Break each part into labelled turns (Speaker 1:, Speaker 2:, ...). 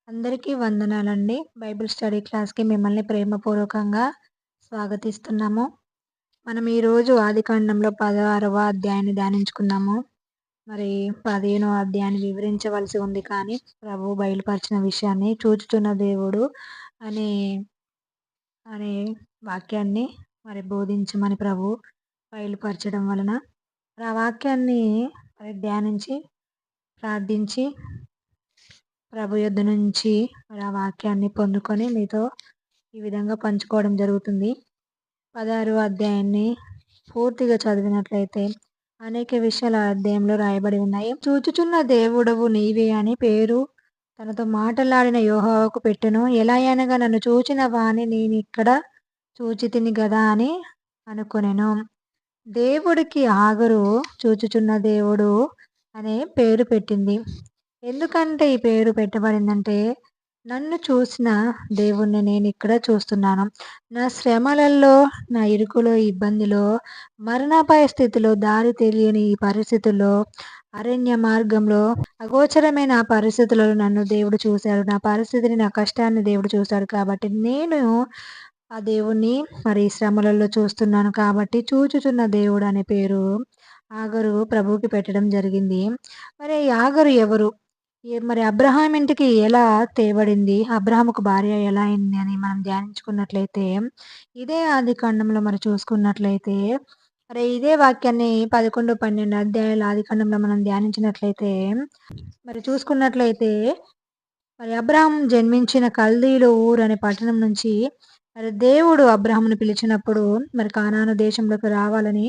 Speaker 1: అందరికీ వందనాలండి. Bible study క్లాస్‌కి మిమ్మల్ని ప్రేమపూర్వకంగా స్వాగతిస్తున్నాము. మనం ఈరోజు ఆదికాండంలో 16వ అధ్యాయాన్ని ధ్యానించుకున్నాము. మరి 15వ అధ్యాయాన్ని వివరించవలసి ఉంది కానీ, ప్రభువు బయలుపరిచిన విషయాన్ని చూచుచున్న దేవుడు అనే, అనే వాక్యాన్ని మరి బోధించమని ప్రభువు బయలుపరచడం వలన, ఆ వాక్యాన్ని మరి ధ్యానించి, ప్రార్థించి ప్రభు యొద్ద నుంచి మరి ఆ వాక్యాన్ని పొందుకొని మీతో ఈ విధంగా పంచుకోవడం జరుగుతుంది. 16వ అధ్యాయాన్ని పూర్తిగా చదివినట్లయితే అనేక విషయాలు ఆ అధ్యాయంలో రాయబడి ఉన్నాయి. చూచుచున్న దేవుడవు నీవే అని పేరు తనతో మాటలాడిన యెహోవాకు పెట్టెను. ఎలాయనగా నన్ను చూచిన వాని నేనిక్కడ చూచితిని గదా అని అనుకొనెను. దేవుడికి హాగరు చూచుచున్న దేవుడు అనే పేరు పెట్టింది. ఎందుకంటే ఈ పేరు పెట్టబడిందంటే, నన్ను చూసిన దేవుణ్ణి నేనిక్కడ చూస్తున్నాను. నా శ్రమలలో, నా ఇరుకులో, ఇబ్బందిలో, మరణాపాయ స్థితిలో, దారి తెలియని ఈ పరిస్థితుల్లో, అరణ్య మార్గంలో, అగోచరమైన ఆ పరిస్థితులలో నన్ను దేవుడు చూశాడు. నా పరిస్థితిని, నా కష్టాన్ని దేవుడు చూశాడు కాబట్టి నేను ఆ దేవుణ్ణి మరి శ్రమలలో చూస్తున్నాను కాబట్టి చూచుచున్న దేవుడు అనే పేరు హాగరు ప్రభువుకి పెట్టడం జరిగింది. మరి ఈ హాగరు ఎవరు? మరి అబ్రహాం ఇంటికి ఎలా తేబడింది? అబ్రహాముకు భార్య ఎలా అయింది అని మనం ధ్యానించుకున్నట్లయితే, ఇదే ఆదికాండంలో మరి చూసుకున్నట్లయితే, మరి ఇదే వాక్యాన్ని 11, 12 అధ్యాయాల ఆదికాండంలో మనం ధ్యానించినట్లయితే, మరి చూసుకున్నట్లయితే మరి అబ్రాహాం జన్మించిన కల్దీయుల ఊరు అనే పట్టణం నుంచి మరి దేవుడు అబ్రాహామును పిలిచినప్పుడు మరి కానాను దేశంలోకి రావాలని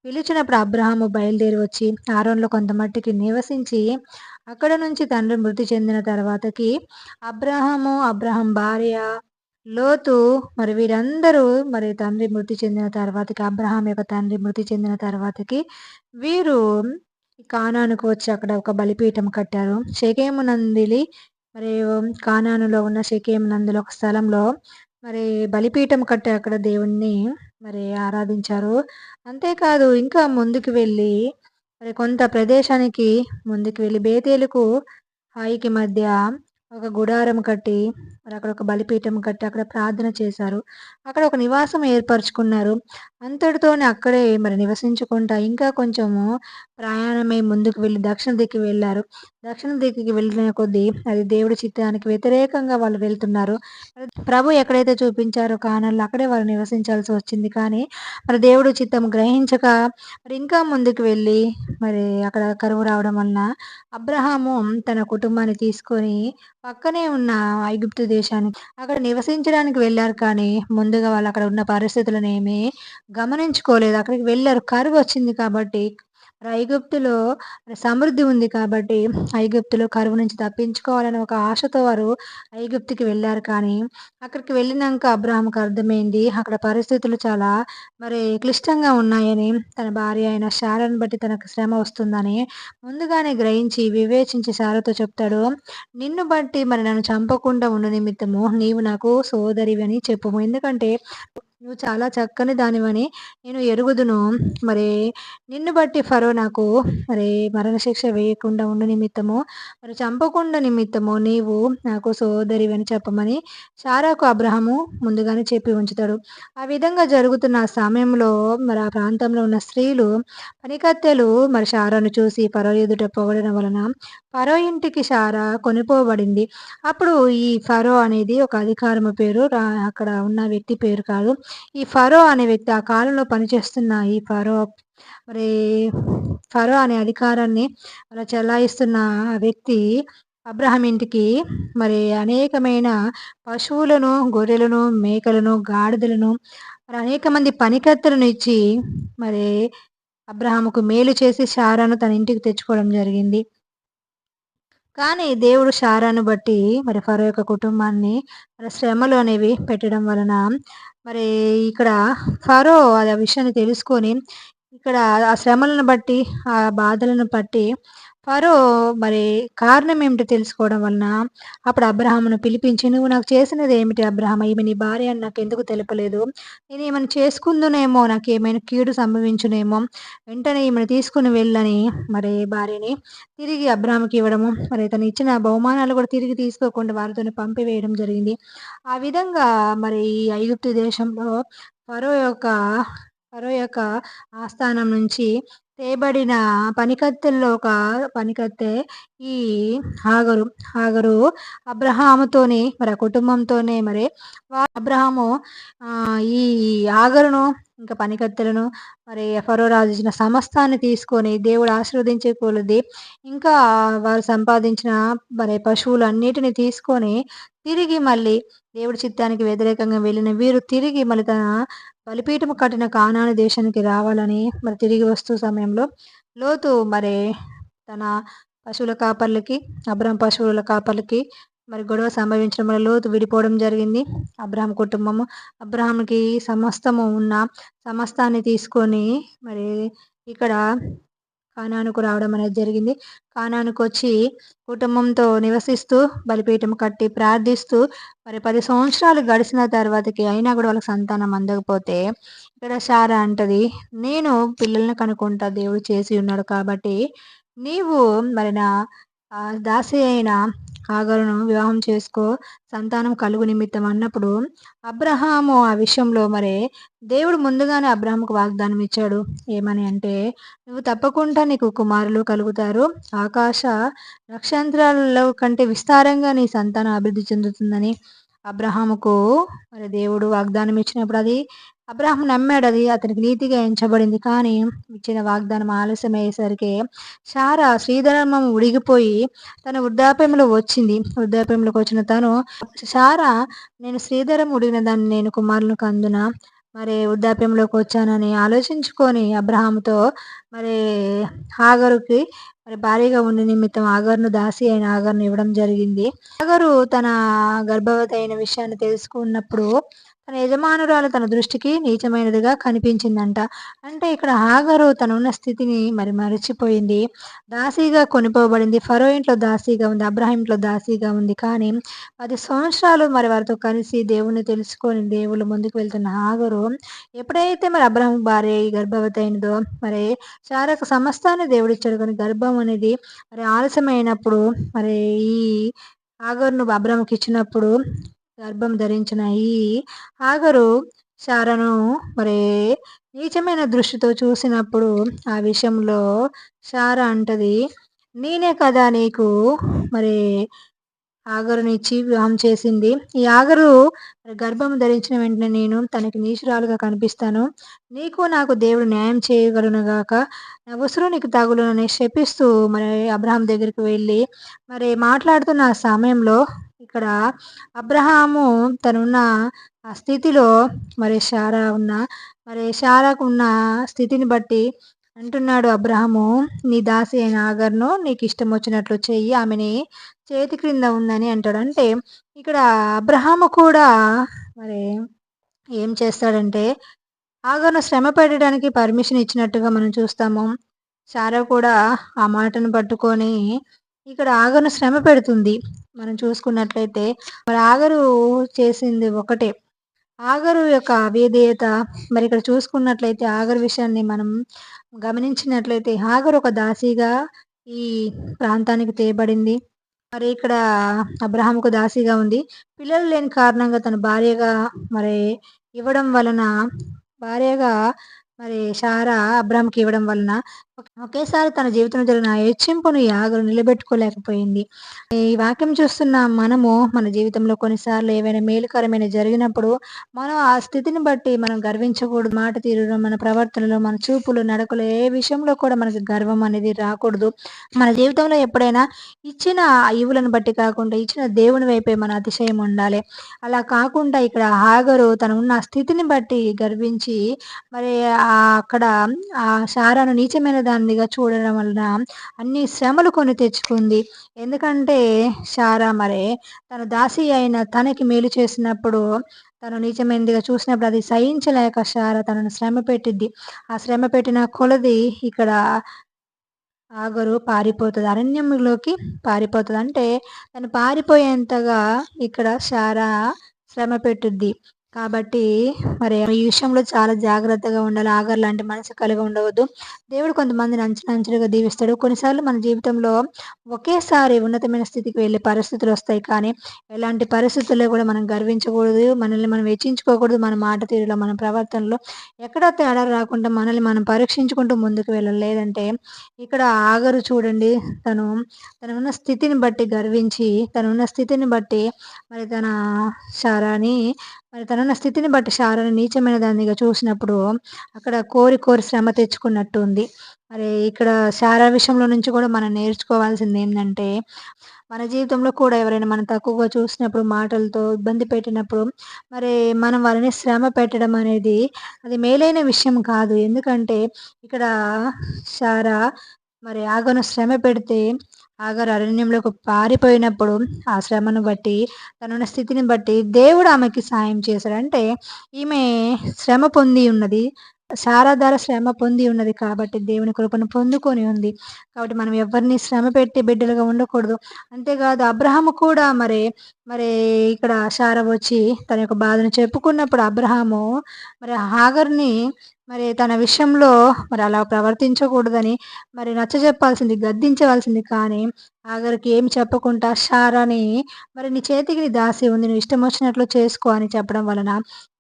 Speaker 1: పిలిచినప్పుడు అబ్రాహాము బయలుదేరి వచ్చి హారానులో కొంత మట్టికి నివసించి అక్కడ నుంచి తండ్రి మృతి చెందిన తర్వాతకి అబ్రాహాం భార్య లోతు మరి వీరందరూ మరి తండ్రి మృతి చెందిన తర్వాతకి అబ్రాహాం యొక్క తండ్రి మృతి చెందిన తర్వాతకి వీరు కానానుకు వచ్చి అక్కడ ఒక బలిపీఠం కట్టారు. షెకెము నందిలి మరి కానానులో ఉన్న షెకెము నందులో ఒక స్థలంలో మరి బలిపీఠం కట్టి అక్కడ దేవుణ్ణి మరి ఆరాధించారు. అంతేకాదు ఇంకా ముందుకు వెళ్ళి మరి కొంత ప్రదేశానికి ముందుకు వెళ్ళి బేతేలుకు హాయికి మధ్య ఒక గుడారం కట్టి మరి అక్కడ ఒక బలిపీఠం కట్టి అక్కడ ప్రార్థన చేశారు. అక్కడ ఒక నివాసం ఏర్పరచుకున్నారు. అంతటితోనే అక్కడే మరి నివసించుకుంటా ఇంకా కొంచెము ప్రయాణమై ముందుకు వెళ్ళి దక్షిణ దిక్కు వెళ్ళారు. దక్షిణ దిక్కుకి వెళ్ళిన కొద్దీ అది దేవుడి చిత్తానికి వ్యతిరేకంగా వాళ్ళు వెళ్తున్నారు. ప్రభు ఎక్కడైతే చూపించారో కానాన్‌లో అక్కడే వాళ్ళు నివసించాల్సి వచ్చింది. కానీ మరి దేవుడు చిత్తం గ్రహించక మరి ఇంకా ముందుకు వెళ్ళి మరి అక్కడ కరువు రావడం వలన అబ్రహాము తన కుటుంబాన్ని తీసుకొని పక్కనే ఉన్న ఐగుప్తు దేశానికి అక్కడ నివసించడానికి వెళ్లారు. కానీ ముందుగా వాళ్ళు అక్కడ ఉన్న పరిస్థితులనేమి గమనించుకోలేదు. అక్కడికి వెళ్లారు. కరువు వచ్చింది కాబట్టి ఐగుప్తులో సమృద్ధి ఉంది కాబట్టి ఐగుప్తులో కరువు నుంచి తప్పించుకోవాలని ఒక ఆశతో వారు ఐగుప్తుకి వెళ్లారు. కానీ అక్కడికి వెళ్ళినాక అబ్రాహాముకు అర్థమైంది అక్కడ పరిస్థితులు చాలా మరి క్లిష్టంగా ఉన్నాయని, తన భార్య అయిన శారాను బట్టి తనకు శ్రమ వస్తుందని ముందుగానే గ్రహించి వివేచించి శారాతో చెప్తాడు. నిన్ను బట్టి మరి నన్ను చంపకుండా ఉండు నిమిత్తము నీవు నాకు సోదరివి అని చెప్పుము. ఎందుకంటే నువ్వు చాలా చక్కని దానివని నేను ఎరుగుదును. మరి నిన్ను బట్టి ఫరో నాకు మరి మరణశిక్ష వేయకుండా ఉండు నిమిత్తము మరి చంపకుండా నిమిత్తము నీవు నాకు సోదరివని చెప్పమని శారాకు అబ్రహాము ముందుగానే చెప్పి ఉంచుతాడు. ఆ విధంగా జరుగుతున్న ఆ సమయంలో మరి ఆ ప్రాంతంలో ఉన్న స్త్రీలు పనికత్తెలు మరి శారాను చూసి ఫరో ఎదుట పొగడడం వలన ఫరో ఇంటికి శారా కొనిపోబడింది. అప్పుడు ఈ ఫరో అనేది ఒక అధికారము పేరు, అక్కడ ఉన్న వ్యక్తి పేరు కాదు. ఈ ఫరో అనే వ్యక్తి ఆ కాలంలో పనిచేస్తున్న ఈ మరి ఫరో అనే అధికారాన్ని అలా చెలాయిస్తున్న ఆ వ్యక్తి అబ్రహాం ఇంటికి మరి అనేకమైన పశువులను, గొర్రెలను, మేకలను, గాడిదలను మరి అనేక మంది పనికత్తెలను ఇచ్చి మరి అబ్రహాముకు మేలు చేసి శారాను తన ఇంటికి తెచ్చుకోవడం జరిగింది. కానీ దేవుడు శారాను బట్టి మరి ఫరో యొక్క కుటుంబాన్ని మరి శ్రమలు అనేవి పెట్టడం వలన మరి ఇక్కడ ఫరో ఆ విషయాన్ని తెలుసుకొని ఇక్కడ ఆ శ్రమలను బట్టి, ఆ బాధలను బట్టి ఫరో మరి కారణం ఏమిటో తెలుసుకోవడం వలన అప్పుడు అబ్రాహామును పిలిపించి, "నువ్వు నాకు చేసినది ఏమిటి అబ్రాహామా? ఈమె నీ భార్య అని నాకెందుకు తెలపలేదు? నేనేమైనా చేసుకుందునేమో, నాకేమైనా కీడు సంభవించునేమో. వెంటనే ఈమెను తీసుకొని వెళ్ళని" మరి భార్యని తిరిగి అబ్రాహాముకి ఇవ్వడము, మరి తను ఇచ్చిన బహుమానాలు కూడా తిరిగి తీసుకోకుండా వారితోని పంపివేయడం జరిగింది. ఆ విధంగా మరి ఈ ఐగుప్తు దేశంలో ఫరో యొక్క ఫరో యొక్క ఆస్థానం నుంచి తేబడిన పనికత్తెల్లో ఒక పనికత్తె ఈ హాగరు. హాగరు అబ్రహాముతోని మరి ఆ కుటుంబంతోనే మరి అబ్రహాము ఈ హాగరును ఇంకా పనికత్తెలను మరి ఫరో రాజు ఇచ్చిన సమస్తాన్ని తీసుకొని దేవుడు ఆశీర్వదించే కొలది ఇంకా వారు సంపాదించిన మరి పశువులన్నిటిని తీసుకొని తిరిగి మళ్ళీ దేవుడి చిత్తానికి వ్యతిరేకంగా వెళ్ళిన వీరు తిరిగి మళ్ళీ తన బలిపీఠము కట్టిన కానాను దేశానికి రావాలని మరి తిరిగి వస్తూ సమయంలో లోతు మరి తన పశువుల కాపర్లకి, అబ్రాహాం పశువుల కాపర్లకి మరి గొడవ సంభవించడం వల్ల లోతు విడిపోవడం జరిగింది. అబ్రాహాం కుటుంబము అబ్రాహాంకి సమస్తము ఉన్న సమస్తాన్ని తీసుకొని మరి ఇక్కడ కానానుకు రావడం అనేది జరిగింది. కానానుకొచ్చి కుటుంబంతో నివసిస్తూ బలిపీఠం కట్టి ప్రార్థిస్తూ మరి 10 సంవత్సరాలు గడిచిన తర్వాతకి అయినా కూడా వాళ్ళకి సంతానం అందకపోతే ఇక్కడ శారా అంటది, "నేను పిల్లల్ని కనుకుంటా దేవుడు చేసి ఉన్నాడు కాబట్టి నీవు మరి నా దాసి అయిన హాగరును వివాహం చేసుకో, సంతానం కలుగు నిమిత్తం" అన్నప్పుడు అబ్రహాము ఆ విషయంలో మరి దేవుడు ముందుగానే అబ్రాహాముకు వాగ్దానం ఇచ్చాడు. ఏమని అంటే, "నువ్వు తప్పకుండా నీకు కుమారులు కలుగుతారు. ఆకాశ నక్షత్రాలలో కంటే విస్తారంగా నీ సంతానం అభివృద్ధి చెందుతుందని" అబ్రహాముకు మరి దేవుడు వాగ్దానం ఇచ్చినప్పుడు అది అబ్రాహాము నమ్మాడు. అది అతనికి నీతిగా ఎంచబడింది. కానీ ఇచ్చిన వాగ్దానం ఆలస్యమయ్యేసరికి శారా శ్రీధర్మం ఉడిగిపోయి తన వృద్ధాప్యంలో వచ్చింది. వృద్ధాప్యంలోకి వచ్చిన తను శారా, "నేను శ్రీధరం ఉడిగిన దాన్ని నేను కుమారులను కందునా? మరి వృద్ధాప్యంలోకి వచ్చానని" ఆలోచించుకొని అబ్రహాముతో మరి హాగరుకి మరి భార్యగా ఉండి నిమిత్తం హాగరును దాసి అయిన హాగరును ఇవ్వడం జరిగింది. హాగరు తన గర్భవతి అయిన విషయాన్ని తెలుసుకున్నప్పుడు తన యజమానురాలు తన దృష్టికి నీచమైనదిగా కనిపించిందంట. అంటే ఇక్కడ హాగరు తనున్న స్థితిని మరి మరచిపోయింది. దాసీగా కొనిపోబడింది. ఫరో ఇంట్లో దాసీగా ఉంది. అబ్రాహాం ఇంట్లో దాసీగా ఉంది. కానీ 10 సంవత్సరాలు మరి వారితో కలిసి దేవుణ్ణి తెలుసుకొని దేవుళ్ళు ముందుకు వెళ్తున్న హాగరు ఎప్పుడైతే మరి అబ్రాహాం భార్య ఈ గర్భవతి అయినదో మరి శారాకు సమస్తాన్ని దేవుడిచ్చాడు. కానీ గర్భం అనేది మరి ఆలస్యమైనప్పుడు మరి ఈ హాగరును అబ్రాహాముకి ఇచ్చినప్పుడు గర్భం ధరించిన ఈ హాగరు శారాను మరి నీచమైన దృష్టితో చూసినప్పుడు ఆ విషయంలో శారా అంటది, "నేనే కదా నీకు మరి హాగరునిచ్చి వివాహం చేసింది. ఈ హాగరు గర్భం ధరించిన వెంటనే నేను తనకి నీచురాలుగా కనిపిస్తాను. నీకు నాకు దేవుడు న్యాయం చేయగలుగునుగాక. నా ఉసురు నీకు తగులునని" శపిస్తూ మరి అబ్రాహాం దగ్గరికి వెళ్ళి మరి మాట్లాడుతున్న ఆ సమయంలో ఇక్కడ అబ్రహాము తనున్న ఆ స్థితిలో మరి శారాకు ఉన్న స్థితిని బట్టి అంటున్నాడు అబ్రహాము, "నీ దాసి అయిన హాగరును నీకు ఇష్టం వచ్చినట్లు చెయ్యి. ఆమెని చేతి క్రింద ఉందని" అంటాడు. అంటే ఇక్కడ అబ్రహాము కూడా మరి ఏం చేస్తాడంటే హాగరును శ్రమ పెట్టడానికి పర్మిషన్ ఇచ్చినట్టుగా మనం చూస్తాము. శారా కూడా ఆ మాటను పట్టుకొని ఇక్కడ హాగరును శ్రమ పెడుతుంది. మనం చూసుకున్నట్లయితే మరి హాగరు చేసింది ఒకటే. హాగరు యొక్క అవిధేయత మరి ఇక్కడ చూసుకున్నట్లయితే హాగరు విషయాన్ని మనం గమనించినట్లయితే హాగరు ఒక దాసీగా ఈ ప్రాంతానికి తేబడింది. మరి ఇక్కడ అబ్రహాముకు దాసీగా ఉంది. పిల్లలు లేని కారణంగా తన భార్యగా మరి ఇవ్వడం వలన భార్యగా మరి శారా అబ్రాహాముకి ఇవ్వడం వలన ఒకేసారి తన జీవితంలో జరిగిన ఆ హెచ్చింపును ఈ హాగరు నిలబెట్టుకోలేకపోయింది. ఈ వాక్యం చూస్తున్న మనము మన జీవితంలో కొన్నిసార్లు ఏవైనా మేలుకరమైన జరిగినప్పుడు మనం ఆ స్థితిని బట్టి మనం గర్వించకూడదు. మాట తీరులో, మన ప్రవర్తనలో, మన చూపులు, నడకలో ఏ విషయంలో కూడా మనకి గర్వం అనేది రాకూడదు. మన జీవితంలో ఎప్పుడైనా ఇచ్చిన ఈవులను బట్టి కాకుండా ఇచ్చిన దేవుని వైపే మన అతిశయం ఉండాలి. అలా కాకుండా ఇక్కడ హాగరు తను ఉన్న స్థితిని బట్టి గర్వించి మరి అక్కడ ఆ శారాను నీచమైన దానిగా చూడడం వలన అన్ని శ్రమలు కొని తెచ్చుకుంది. ఎందుకంటే శారా మరి తన దాసి అయిన తనకి మేలు చేసినప్పుడు తను నీచమైనదిగా చూసినప్పుడు అది సహించలేక శారా తనను శ్రమ పెట్టిద్ది. ఆ శ్రమ పెట్టిన కొలది ఇక్కడ ఆగరు పారిపోతది. అరణ్యంలోకి పారిపోతది. అంటే తను పారిపోయేంతగా ఇక్కడ శారా శ్రమ పెట్టుద్ది. కాబట్టి మరి ఈ విషయంలో చాలా జాగ్రత్తగా ఉండాలి. ఆగర్ లాంటి మనసు కలిగి ఉండవద్దు. దేవుడు కొంతమందిని అంచెలుగా దీవిస్తాడు. కొన్నిసార్లు మన జీవితంలో ఒకేసారి ఉన్నతమైన స్థితికి వెళ్ళే పరిస్థితులొస్తాయి. కానీ ఎలాంటి పరిస్థితుల్లో కూడా మనం గర్వించకూడదు. మనల్ని మనం హెచ్చించుకోకూడదు. మన మాట తీరులో, మన ప్రవర్తనలో ఎక్కడా తేడా రాకుండా మనల్ని మనం పరీక్షించుకుంటూ ముందుకు వెళ్ళాలి. లేదంటే ఇక్కడ ఆగరు చూడండి. తను తనున్న స్థితిని బట్టి గర్వించి, తనున్న స్థితిని బట్టి మరి తనున్న స్థితిని బట్టి శారాని నీచమైన దానిగా చూసినప్పుడు అక్కడ కోరి కోరి శ్రమ తెచ్చుకున్నట్టు ఉంది. మరి ఇక్కడ శారా విషయంలో నుంచి కూడా మనం నేర్చుకోవాల్సిందేందంటే, మన జీవితంలో కూడా ఎవరైనా మనం తక్కువగా చూసినప్పుడు, మాటలతో ఇబ్బంది పెట్టినప్పుడు, మరి మనం వాళ్ళని శ్రమ పెట్టడం అనేది అది మేలైన విషయం కాదు. ఎందుకంటే ఇక్కడ శారా మరి ఆగను శ్రమ పెడితే, ఆగరు అరణ్యంలోకి పారిపోయినప్పుడు ఆ శ్రమను బట్టి, తనున్న స్థితిని బట్టి దేవుడు ఆమెకి సాయం చేశాడు. అంటే ఈమె శ్రమ పొంది ఉన్నది. శారా ద్వారా శ్రమ పొంది ఉన్నది కాబట్టి దేవుని కృపను పొందుకొని ఉంది. కాబట్టి మనం ఎవరిని శ్రమ పెట్టి బిడ్డలుగా ఉండకూడదు. అంతేకాదు అబ్రహాము కూడా మరి ఇక్కడ శారా వచ్చి తన యొక్క బాధను చెప్పుకున్నప్పుడు అబ్రహాము మరి హాగర్‌ని మరి తన విషయంలో మరి అలా ప్రవర్తించకూడదని మరి నచ్చజెప్పాల్సింది, గద్దించవలసింది. కానీ హాగరుకి ఏమి చెప్పకుండా శారాని మరి నీ చేతికి నీ దాసి ఉంది. నువ్వు ఇష్టం వచ్చినట్లు చేసుకో అని చెప్పడం వలన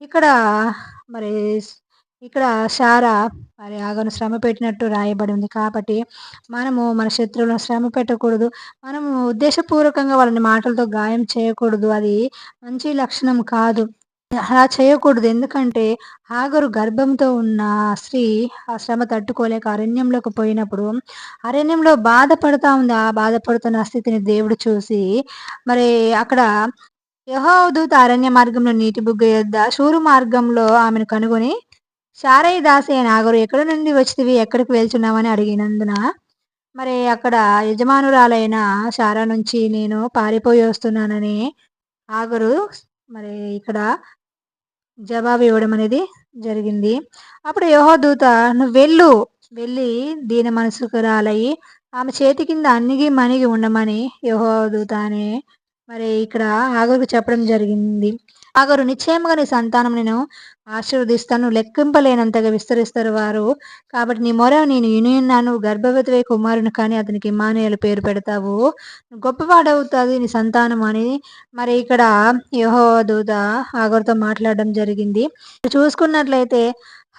Speaker 1: ఇక్కడ మరి ఇక్కడ శారా మరి ఆగను శ్రమ పెట్టినట్టు రాయబడి ఉంది. కాబట్టి మనము మన శత్రువులను శ్రమ పెట్టకూడదు. మనము ఉద్దేశపూర్వకంగా వాళ్ళని మాటలతో గాయం చేయకూడదు. అది మంచి లక్షణం కాదు. అలా చేయకూడదు. ఎందుకంటే హాగరు గర్భంతో ఉన్న స్త్రీ ఆ శ్రమ తట్టుకోలేక అరణ్యంలోకి పోయినప్పుడు, అరణ్యంలో బాధపడతా ఉంది. ఆ బాధపడుతున్న స్థితిని దేవుడు చూసి మరి అక్కడ యెహోవా దూత అరణ్య మార్గంలో నీటి బుగ్గ యొద్ద షూరు మార్గంలో ఆమెను కనుగొని, శారయి దాసి అయిన హాగరు ఎక్కడి నుండి వచ్చితివి? ఎక్కడికి వెళ్తున్నావని అడిగినందున, మరి అక్కడ యజమానురాలైన శారా నుంచి నేను పారిపోయి వస్తున్నానని హాగరు మరి ఇక్కడ జవాబు ఇవ్వడం అనేది జరిగింది. అప్పుడు యెహోవా దూత "నువ్వు వెళ్ళు, వెళ్ళి దీన మనస్కురాలయి ఆమె చేతి కింద అణిగి మణిగి ఉండమని" యెహోవా దూత మరి ఇక్కడ హాగరుకు చెప్పడం జరిగింది. హాగరు నిశ్చయముగా నీ సంతానం నేను ఆశీర్వదిస్తాను. లెక్కింపలేనంతగా విస్తరిస్తారు వారు. కాబట్టి నీ మొర నేను వినియున్నాను. గర్భవతివై కుమారుని కని అతనికి ఇమ్మానుయేలు పేరు పెడతావు. గొప్పవాడవుతాది నీ సంతానం అని మరి ఇక్కడ యెహోవా దూత హాగరుతో మాట్లాడడం జరిగింది. చూసుకున్నట్లయితే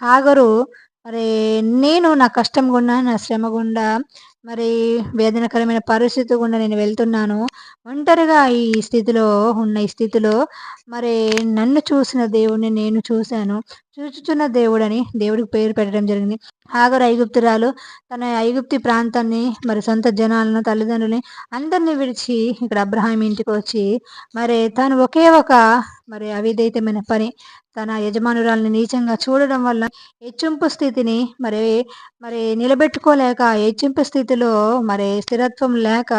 Speaker 1: హాగరు మరి నేను నా కష్టం గుండా, నా శ్రమ గుండా, మరి వేదనకరమైన పరిస్థితి గుండా నేను వెళ్తున్నాను. ఒంటరిగా ఈ స్థితిలో మరి నన్ను చూసిన దేవుడిని నేను చూశాను. చూచుచున్న దేవుడని దేవుడికి పేరు పెట్టడం జరిగింది. హాగరు ఐగుప్తురాలు. తన ఐగుప్తు ప్రాంతాన్ని మరి సొంత జనాలను, తల్లిదండ్రులని అందరిని విడిచి ఇక్కడ అబ్రహాం ఇంటికి వచ్చి మరి తను ఒకే ఒక మరి అవిధేయమైన పని తన యజమానురాలిని నీచంగా చూడడం వల్ల హెచ్చింపు స్థితిని మరి మరి నిలబెట్టుకోలేక హెచ్చింపు స్థితిలో మరి స్థిరత్వం లేక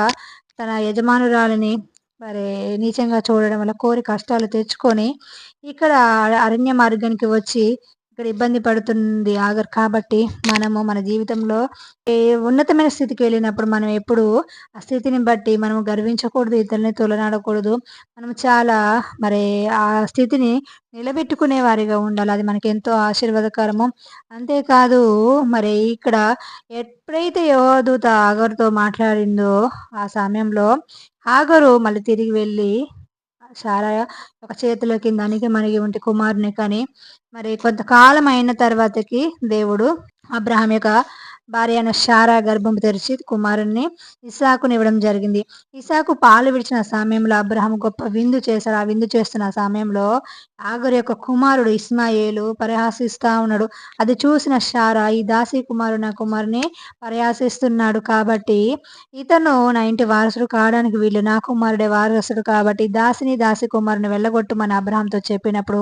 Speaker 1: తన యజమానురాలిని మరి నీచంగా చూడడం వల్ల కోరి కష్టాలు తెచ్చుకొని ఇక్కడ అరణ్య మార్గానికి వచ్చి ఇక్కడ ఇబ్బంది పడుతుంది ఆగరు. కాబట్టి మనము మన జీవితంలో ఉన్నతమైన స్థితికి వెళ్ళినప్పుడు మనం ఎప్పుడు ఆ స్థితిని బట్టి మనం గర్వించకూడదు, ఇతరులని తొలనాడకూడదు. మనం చాలా మరి ఆ స్థితిని నిలబెట్టుకునే వారిగా ఉండాలి. అది మనకి ఎంతో ఆశీర్వాదకరము. అంతేకాదు మరి ఇక్కడ ఎప్పుడైతే యెహోవా దూత హాగరుతో మాట్లాడిందో ఆ సమయంలో హాగరు మళ్ళీ తిరిగి వెళ్ళి శారా ఒక చేతిలో కింద అణిగి మణిగి ఉంటే కుమారుని కని మరి కొంతకాలం అయిన తర్వాతకి దేవుడు అబ్రహాం యొక్క భార్య అయిన శారా గర్భం తెరిచి కుమారుణ్ణి ఇస్సాకునివ్వడం జరిగింది. ఇస్సాకు పాలు విడిచిన సమయంలో అబ్రహాం గొప్ప విందు చేశాడు. ఆ విందు చేస్తున్న సమయంలో ఆగరు యొక్క కుమారుడు ఇస్మాయేలు పరిహాసిస్తా ఉన్నాడు. అది చూసిన శారా ఈ దాసి కుమారుడు నా కుమారుని పరిహాసిస్తున్నాడు కాబట్టి ఇతను నా ఇంటి వారసుడు కావడానికి వీళ్ళు, నా కుమారుడే వారసుడు కాబట్టి దాసి కుమారుని వెళ్ళగొట్టుమని అబ్రహాంతో చెప్పినప్పుడు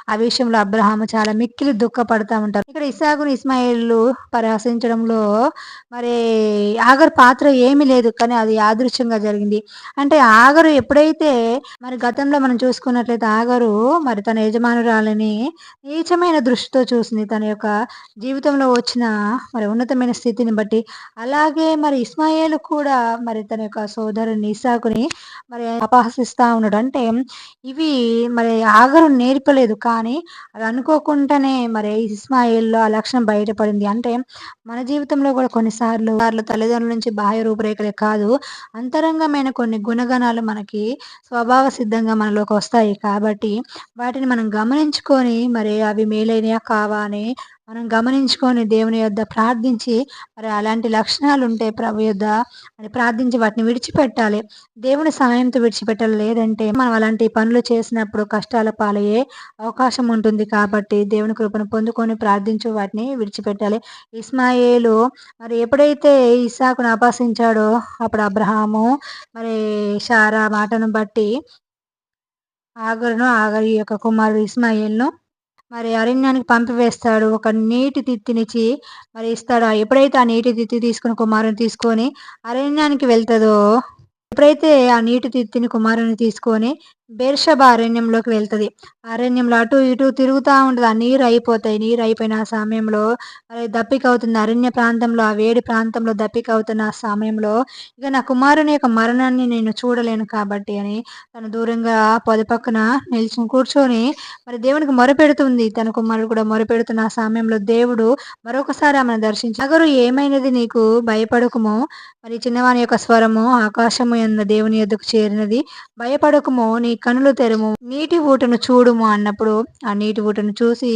Speaker 1: ఆ విషయంలో అబ్రహాము చాలా మిక్కిలి దుఃఖపడతా ఉంటారు. ఇక్కడ ఇస్సాకును ఇస్మాయిలు పరిహసించడంలో మరి ఆగరు పాత్ర ఏమీ లేదు. కానీ అది యాదృచ్ఛంగా జరిగింది. అంటే ఆగరు ఎప్పుడైతే మరి గతంలో మనం చూసుకున్నట్లయితే ఆగరు మరి తన యజమానురాలిని నీచమైన దృష్టితో చూసింది. తన యొక్క జీవితంలో వచ్చిన ఉన్నతమైన స్థితిని బట్టి. అలాగే ఇస్మాయేలు కూడా తన యొక్క సోదరుని ఇస్సాకుని అపహసిస్తా ఉన్నాడు. అంటే ఇవి ఆగరు నేర్పలేదు. కానీ అది అనుకోకుండానే ఇస్మాయిల్‌లో ఆ లక్షణం బయటపడింది. అంటే మన జీవితంలో కూడా కొన్నిసార్లు తల్లిదండ్రుల నుంచి బాహ్య రూపురేఖలే కాదు, అంతరంగమైన కొన్ని గుణగణాలు మనకి స్వభావ సిద్ధంగా మనలోకొస్తాయి. కాబట్టి వాటిని మనం గమనించుకొని అవి మేలైనయా కావా అని మనం గమనించుకొని దేవుని యొద్ద ప్రార్థించి అలాంటి లక్షణాలుంటే ప్రభు యొద్ద అని ప్రార్థించి వాటిని విడిచిపెట్టాలి. దేవుని సహాయంతో విడిచిపెట్టాలి. లేదంటే మనం అలాంటి పనులు చేసినప్పుడు కష్టాల పాలయ్యే అవకాశం ఉంటుంది. కాబట్టి దేవుని కృపను పొందుకొని ప్రార్థించి వాటిని విడిచిపెట్టాలి. ఇస్మాయేలు ఎప్పుడైతే ఇస్సాకును అపహసించాడో అప్పుడు అబ్రహాము మరి శారా మాటను బట్టి ఆగరు యొక్క కుమారుడు ఇస్మాయిల్‌ను అరణ్యానికి పంపివేస్తాడు. ఒక నీటి తిత్తినిచ్చి ఇస్తాడు. ఎప్పుడైతే ఆ నీటి తిత్తి తీసుకొని కుమారుని తీసుకొని అరణ్యానికి వెళ్తదో, ఎప్పుడైతే ఆ నీటి తిత్తిని కుమారుని తీసుకొని బెర్షెబా అరణ్యంలోకి వెళ్తది. అరణ్యంలో అటు ఇటు తిరుగుతా ఉంటది. ఆ నీరు అయిపోతాయి. నీరు అయిపోయిన ఆ సమయంలో దప్పికవుతుంది. అరణ్య ప్రాంతంలో, ఆ వేడి ప్రాంతంలో దప్పికవుతున్న ఆ సమయంలో ఇక నా కుమారుని యొక్క మరణాన్ని నేను చూడలేను కాబట్టి అని తను దూరంగా పొద పక్కన నిల్చొని కూర్చొని దేవునికి మొరపెడుతుంది. తన కుమారుడు కూడా మొరపెడుతున్న ఆ సమయంలో దేవుడు మరొకసారి ఆమెను దర్శించి, "హగరు ఏమైనది నీకు? భయపడకుము. చిన్నవాని యొక్క స్వరము ఆకాశము యందు దేవుని యొద్దకు చేరినది. భయపడకుము, నీ కనులు తెరుము, నీటి ఊటను చూడుము" అన్నప్పుడు ఆ నీటి ఊటను చూసి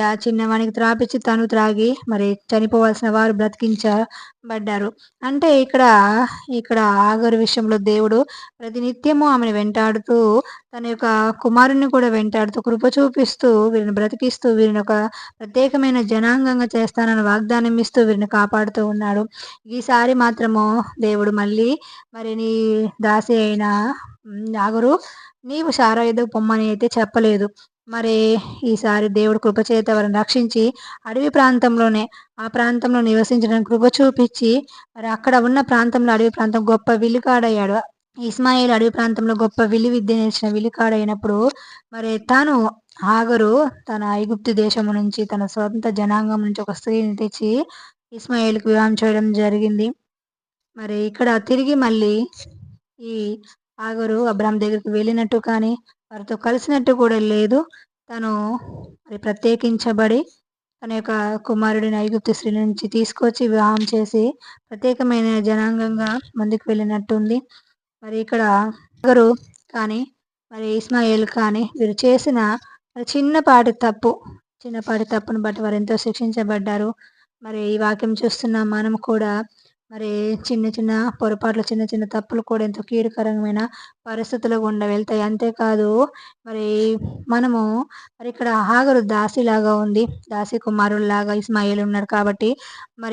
Speaker 1: ఆ చిన్నవానికి త్రాపిచ్చి తను త్రాగి చనిపోవాల్సిన వారు బ్రతికించబడ్డారు. అంటే ఇక్కడ ఆగరు విషయంలో దేవుడు ప్రతినిత్యము ఆమెను వెంటాడుతూ తన యొక్క కుమారుడిని కూడా వెంటాడుతూ కృప చూపిస్తూ వీరిని బ్రతికిస్తూ వీరిని ఒక ప్రత్యేకమైన జనాంగంగా చేస్తానని వాగ్దానం ఇస్తూ వీరిని కాపాడుతూ ఉన్నాడు. ఈసారి మాత్రము దేవుడు మళ్ళీ నీ దాసి అయిన ఆగరు నీవు శారా యొద్దకు పొమ్మని అయితే చెప్పలేదు. ఈసారి దేవుడు కృపచేత వారిని రక్షించి అడవి ప్రాంతంలోనే ఆ ప్రాంతంలో నివసించడానికి కృప చూపించి అక్కడ ఉన్న ప్రాంతంలో అడవి ప్రాంతం గొప్ప విలుకాడయ్యాడు. ఇస్మాయిల్ అడవి ప్రాంతంలో గొప్ప విద్య నేర్చిన విలుకాడైనప్పుడు తాను ఆగరు తన ఐగుప్తు దేశము నుంచి తన సొంత జనాంగం నుంచి ఒక స్త్రీని తెచ్చి ఇస్మాయిల్‌కి వివాహం చేయడం జరిగింది. ఇక్కడ తిరిగి మళ్ళీ ఈ ఆగరు అబ్రాహాం దగ్గరికి వెళ్ళినట్టు కానీ, వారితో కలిసినట్టు కూడా లేదు. తను ప్రత్యేకించబడి తన యొక్క కుమారుడిని ఐగుప్తు స్త్రీ నుంచి తీసుకొచ్చి వివాహం చేసి ప్రత్యేకమైన జనాంగంగా ముందుకు వెళ్ళినట్టుంది. ఇక్కడ ఆగరు కానీ, ఇస్మాయిల్ కానీ వీరు చేసిన చిన్నపాటి తప్పును బట్టి వారెంతో శిక్షించబడ్డారు. ఈ వాక్యం చూస్తున్న మనం కూడా చిన్న చిన్న పొరపాట్లు, చిన్న చిన్న తప్పులు కూడా ఎంతో కీడుకరమైన పరిస్థితుల గుండా వెళ్తాయి. అంతేకాదు మరి మనము ఇక్కడ హాగరు దాసిలాగా ఉంది. దాసి కుమారుడిలాగా ఇస్మాయిల్ ఉన్నాడు కాబట్టి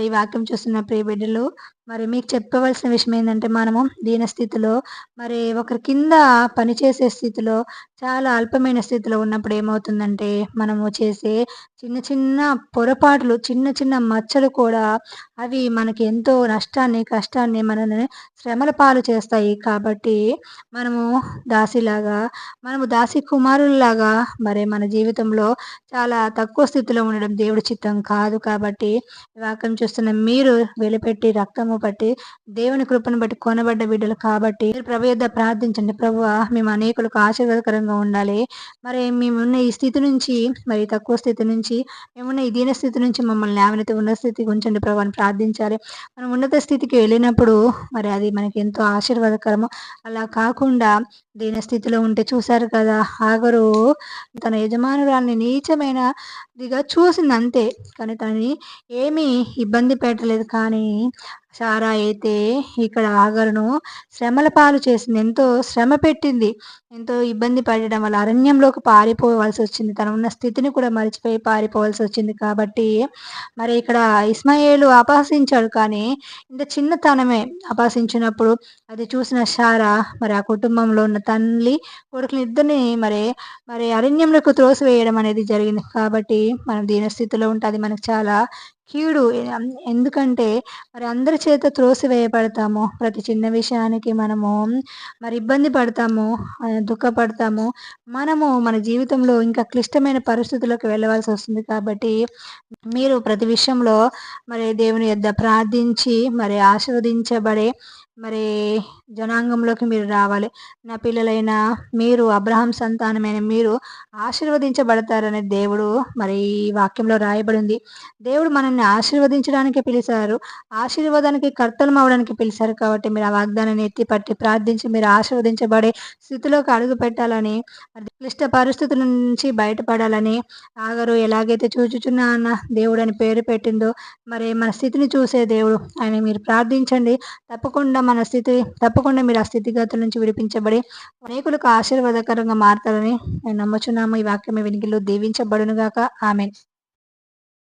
Speaker 1: ఈ వాక్యం చూస్తున్న ప్రియ బిడ్డలు మీకు చెప్పవలసిన విషయం ఏందంటే మనము దీనస్థితిలో ఒకరి కింద పనిచేసే స్థితిలో చాలా అల్పమైన స్థితిలో ఉన్నప్పుడు ఏమవుతుందంటే మనము చేసే చిన్న చిన్న పొరపాట్లు, చిన్న చిన్న మచ్చలు కూడా అవి మనకి ఎంతో నష్టాన్ని, కష్టాన్ని మనల్ని శ్రమల పాలు చేస్తాయి. కాబట్టి మనము దాసి కుమారుల్లాగా మన జీవితంలో చాలా తక్కువ స్థితిలో ఉండడం దేవుడి చిత్తం కాదు. కాబట్టి ఈ వాక్యం చూస్తున్న మీరు వెలిపెట్టి రక్తము పట్టి దేవుని కృపను బట్టి కొనబడ్డ బిడ్డలు కాబట్టి మీరు ప్రభు యొద్ద ప్రార్థించండి. ప్రభువా మేము అనేకులకు ఆశీర్వాదకరంగా ఉండాలి. మేమున్న ఈ స్థితి నుంచి తక్కువ స్థితి నుంచి మేమున్న ఈ దీన స్థితి నుంచి మమ్మల్ని లేవనెత్తి ఉన్నత స్థితికి ఉంచండి ప్రభు అని ప్రార్థించాలి. మనం ఉన్నత స్థితికి వెళ్ళినప్పుడు అది మనకి ఎంతో ఆశీర్వాదకరము. అలా కాకుండా దీన స్థితిలో ఉంటే చూశారు కదా, ఆగరు తన యజమానురాల్ని నీచమైనదిగా చూసింది అంతే. కానీ తనని ఏమీ ఇబ్బంది పెట్టలేదు. కానీ శారా అయితే ఇక్కడ ఆగరును శ్రమల పాలు చేసింది. ఎంతో శ్రమ పెట్టింది. ఎంతో ఇబ్బంది పడడం వల్ల అరణ్యంలోకి పారిపోవాల్సి వచ్చింది. తను ఉన్న స్థితిని కూడా మర్చిపోయి పారిపోవాల్సి వచ్చింది. కాబట్టి ఇక్కడ ఇస్మాయేలు అపహసించాడు. కానీ ఇంత చిన్నతనమే అపహసించినప్పుడు అది చూసిన శారా ఆ కుటుంబంలో ఉన్న తల్లి కొడుకులు ఇద్దరిని అరణ్యంలోకి త్రోసివేయడం అనేది జరిగింది. కాబట్టి మనం దీనస్థితిలో ఉంటే అది మనకు చాలా కీడు. ఎందుకంటే అందరి చేత త్రోసివేయబడతాము. ప్రతి చిన్న విషయానికి మనము ఇబ్బంది పడతాము. దుఃఖపడతామో, మనము మన జీవితంలో ఇంకా క్లిష్టమైన పరిస్థితుల్లోకి వెళ్ళవలసొస్తుంది కాబట్టి, మీరు ప్రతి విషయంలో మరి దేవుని యొద్ద ప్రార్థించి, మరి ఆశీర్వదించబడే మరి జనాంగంలోకి మీరు రావాలి. నా పిల్లలైన మీరు, అబ్రహాం సంతానమైన మీరు ఆశీర్వదించబడతారని దేవుడు మరి ఈ వాక్యంలో రాయబడింది. దేవుడు మనల్ని ఆశీర్వదించడానికే పిలిచారు. ఆశీర్వాదానికి కర్తలమవ్వడానికి పిలిచారు కాబట్టి మీరు ఆ వాగ్దానాన్ని ఎత్తిపట్టి ప్రార్థించి మీరు ఆశీర్వదించబడే స్థితిలోకి అడుగుపెట్టాలని, మరి క్లిష్ట పరిస్థితుల నుంచి బయటపడాలని, ఆగరు ఎలాగైతే చూచుచున్నా దేవుడని పేరు పెట్టిందో, మరి మన స్థితిని చూసే దేవుడు. ఆయన మీరు ప్రార్థించండి. తప్పకుండా మీరు ఆ స్థితిగతుల నుంచి విడిపించబడి అనేకులకు ఆశీర్వాదకరంగా మారతారని నేను నమ్ముచున్నాము. ఈ వాక్యం మీ వినికిడిలో దీవించబడునుగాక. ఆమేన్.